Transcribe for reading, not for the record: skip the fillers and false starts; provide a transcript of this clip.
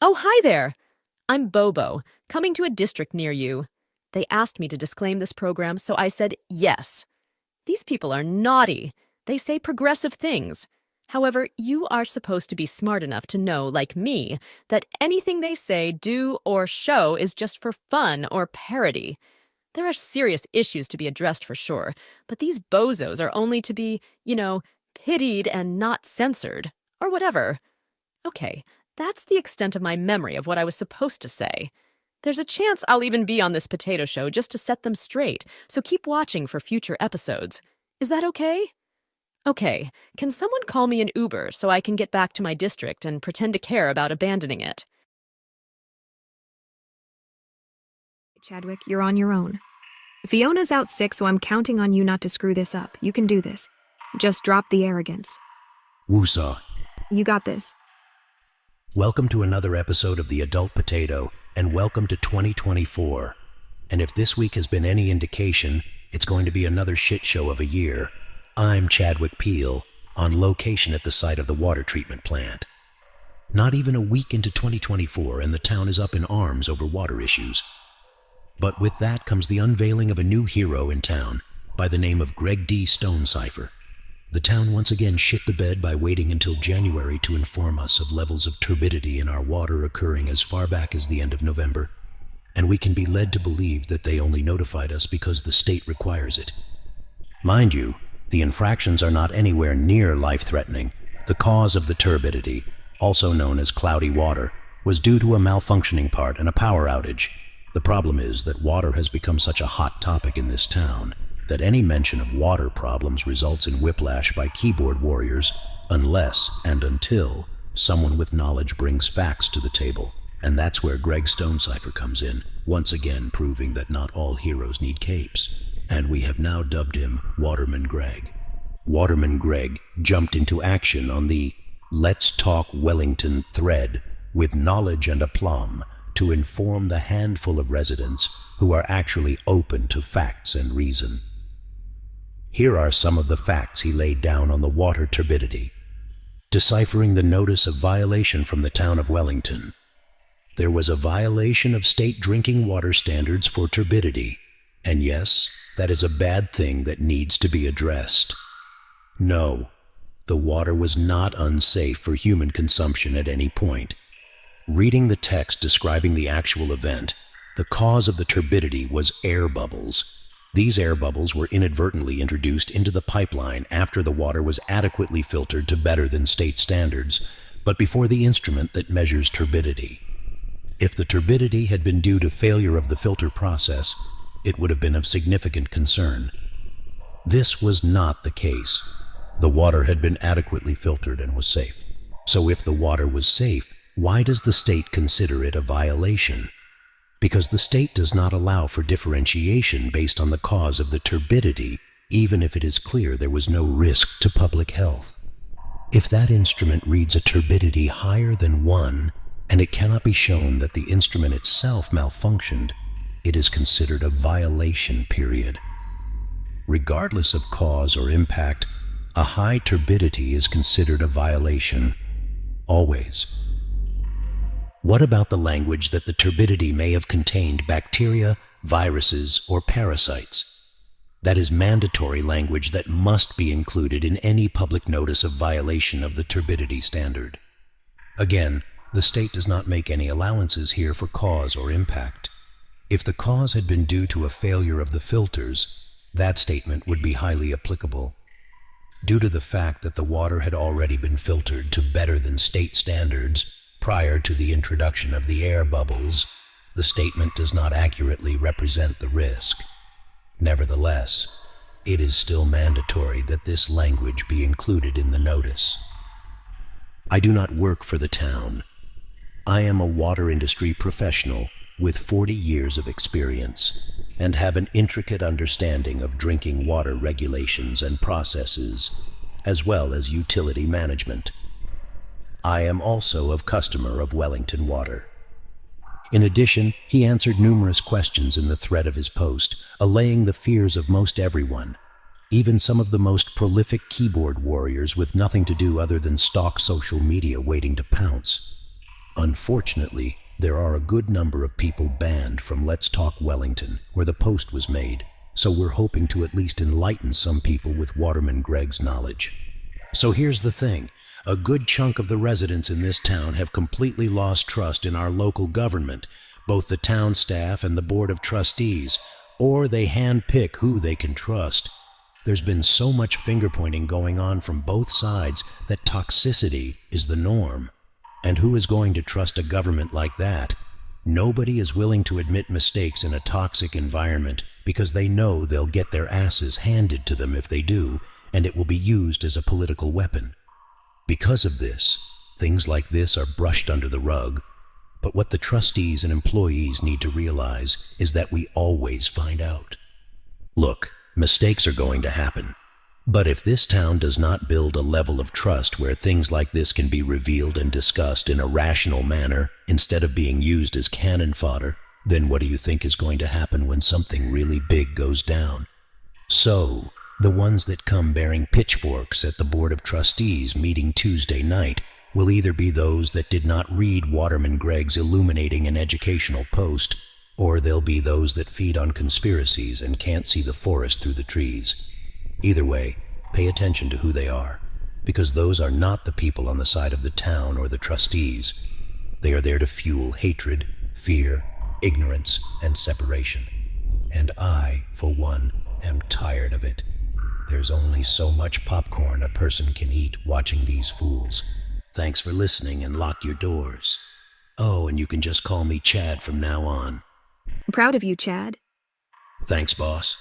Oh, hi there! I'm Bobo, coming to a district near you. They asked me to disclaim this program, so I said yes. These people are naughty. They say progressive things. However, you are supposed to be smart enough to know, like me, that anything they say, do, or show is just for fun or parody. There are serious issues to be addressed for sure, but these bozos are only to be, pitied and not censored, or whatever. Okay, that's the extent of my memory of what I was supposed to say. There's a chance I'll even be on this potato show just to set them straight, so keep watching for future episodes. Is that okay? Okay, can someone call me an Uber so I can get back to my district and pretend to care about abandoning it? Chadwick, you're on your own. Fiona's out sick, so I'm counting on you not to screw this up. You can do this. Just drop the arrogance. Woosah. You got this. Welcome to another episode of The Adult Potato, and welcome to 2024. And if this week has been any indication, it's going to be another shit show of a year. I'm Chadwick Peele, on location at the site of the water treatment plant. Not even a week into 2024 and the town is up in arms over water issues. But with that comes the unveiling of a new hero in town by the name of Greg D. Stonecipher. The town once again shit the bed by waiting until January to inform us of levels of turbidity in our water occurring as far back as the end of November. And we can be led to believe that they only notified us because the state requires it. Mind you, the infractions are not anywhere near life-threatening. The cause of the turbidity, also known as cloudy water, was due to a malfunctioning part and a power outage. The problem is that water has become such a hot topic in this town that any mention of water problems results in whiplash by keyboard warriors unless and until someone with knowledge brings facts to the table. And that's where Greg Stonecipher comes in, once again proving that not all heroes need capes. And we have now dubbed him Waterman Greg. Waterman Greg jumped into action on the Let's Talk Wellington thread with knowledge and aplomb to inform the handful of residents who are actually open to facts and reason. Here are some of the facts he laid down on the water turbidity. Deciphering the notice of violation from the town of Wellington. There was a violation of state drinking water standards for turbidity, and yes, that is a bad thing that needs to be addressed. No, the water was not unsafe for human consumption at any point. Reading the text describing the actual event, the cause of the turbidity was air bubbles. These air bubbles were inadvertently introduced into the pipeline after the water was adequately filtered to better than state standards, but before the instrument that measures turbidity. If the turbidity had been due to failure of the filter process, it would have been of significant concern. This was not the case. The water had been adequately filtered and was safe. So if the water was safe, why does the state consider it a violation? Because the state does not allow for differentiation based on the cause of the turbidity, even if it is clear there was no risk to public health. If that instrument reads a turbidity higher than 1, and it cannot be shown that the instrument itself malfunctioned, it is considered a violation, period. Regardless of cause or impact, a high turbidity is considered a violation. Always. What about the language that the turbidity may have contained bacteria, viruses, or parasites? That is mandatory language that must be included in any public notice of violation of the turbidity standard. Again, the state does not make any allowances here for cause or impact. If the cause had been due to a failure of the filters, that statement would be highly applicable. Due to the fact that the water had already been filtered to better than state standards prior to the introduction of the air bubbles, the statement does not accurately represent the risk. Nevertheless, it is still mandatory that this language be included in the notice. I do not work for the town. I am a water industry professional with 40 years of experience and have an intricate understanding of drinking water regulations and processes, as well as utility management. I am also a customer of Wellington Water. In addition, he answered numerous questions in the thread of his post, allaying the fears of most everyone, even some of the most prolific keyboard warriors with nothing to do other than stalk social media waiting to pounce. Unfortunately, there are a good number of people banned from Let's Talk Wellington, where the post was made, so we're hoping to at least enlighten some people with Waterman Gregg's knowledge. So here's the thing. A good chunk of the residents in this town have completely lost trust in our local government, both the town staff and the board of trustees, or they handpick who they can trust. There's been so much finger-pointing going on from both sides that toxicity is the norm. And who is going to trust a government like that? Nobody is willing to admit mistakes in a toxic environment because they know they'll get their asses handed to them if they do, and it will be used as a political weapon. Because of this, things like this are brushed under the rug. But what the trustees and employees need to realize is that we always find out. Look, mistakes are going to happen. But if this town does not build a level of trust where things like this can be revealed and discussed in a rational manner instead of being used as cannon fodder, then what do you think is going to happen when something really big goes down? So, the ones that come bearing pitchforks at the Board of Trustees meeting Tuesday night will either be those that did not read Waterman Gregg's illuminating and educational post, or they'll be those that feed on conspiracies and can't see the forest through the trees. Either way, pay attention to who they are, because those are not the people on the side of the town or the trustees. They are there to fuel hatred, fear, ignorance, and separation. And I, for one, am tired of it. There's only so much popcorn a person can eat watching these fools. Thanks for listening, and lock your doors. Oh, and you can just call me Chad from now on. Proud of you, Chad. Thanks, boss.